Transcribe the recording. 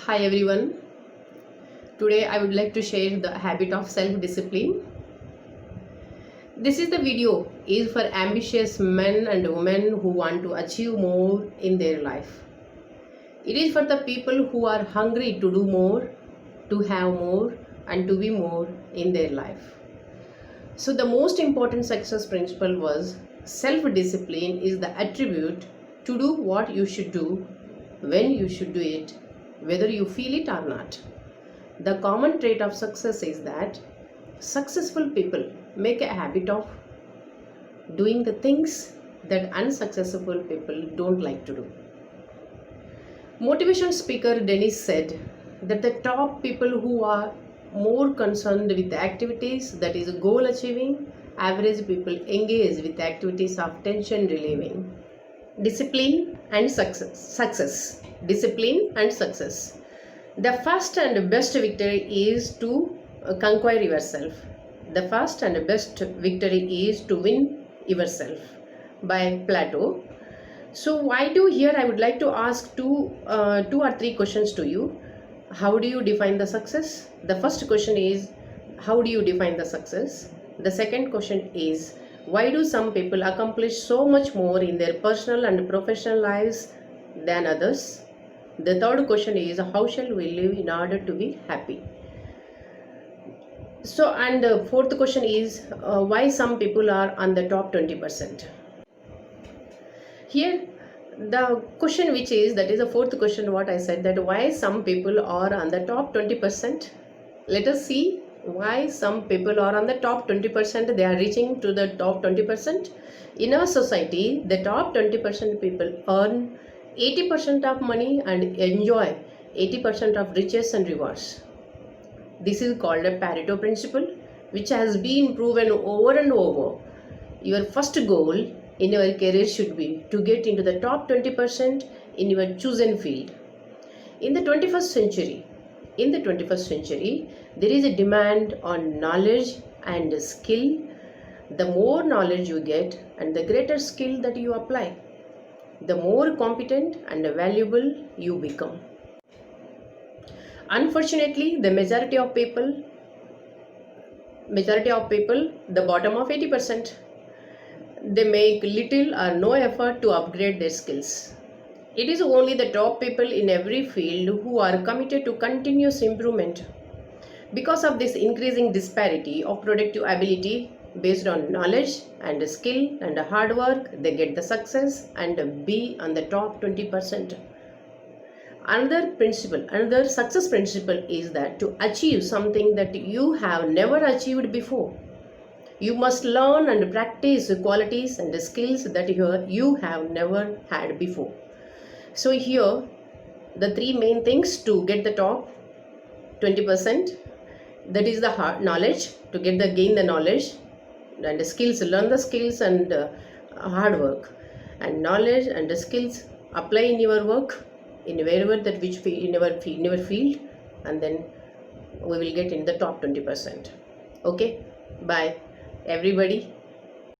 Hi everyone. Today I would like to share the habit of self-discipline. This is the video is for ambitious men and women who want to achieve more in their life. It is for the people who are hungry to do more, to have more and to be more in their life. So the most important success principle was self-discipline is the attribute to do what you should do, when you should do it, whether you feel it or not. The common trait of success is that successful people make a habit of doing the things that unsuccessful people don't like to do. Motivation speaker Dennis said that the top people who are more concerned with the activities that is goal achieving, average people engage with activities of tension relieving. Discipline and success. Discipline and success. The first and best victory is to conquer yourself. The first and best victory is to win yourself by Plato. So why do here I would like to ask two or three questions to you. How do you define the success? The first question is, how do you define the success? The second question is, why do some people accomplish so much more in their personal and professional lives than others? The third question is, how shall we live in order to be happy? So, and the fourth question is, why some people are on the top 20%? Here, the question which is, that is the fourth question what I said, that why some people are on the top 20%. Let us see why some people are on the top 20%. They are reaching to the top 20%. In our society, the top 20% people earn 80% of money and enjoy 80% of riches and rewards. This is called a Pareto principle, which has been proven over and over. Your first goal in your career should be to get into the top 20% in your chosen field. In the 21st century, there is a demand on knowledge and skill. The more knowledge you get and the greater skill that you apply, the more competent and valuable you become. Unfortunately, the majority of people, the bottom of 80%, they make little or no effort to upgrade their skills. It is only the top people in every field who are committed to continuous improvement. Because of this increasing disparity of productive ability based on knowledge and skill and hard work, they get the success and be on the top 20%. Another success principle is that to achieve something that you have never achieved before, you must learn and practice qualities and skills that you have never had before. So here, the three main things to get the top 20%, that is the knowledge, to gain the knowledge, and the skills, learn the skills and hard work, and knowledge and the skills apply in your work, in wherever that which field, in your field, and then we will get in the top 20%. Okay, bye everybody.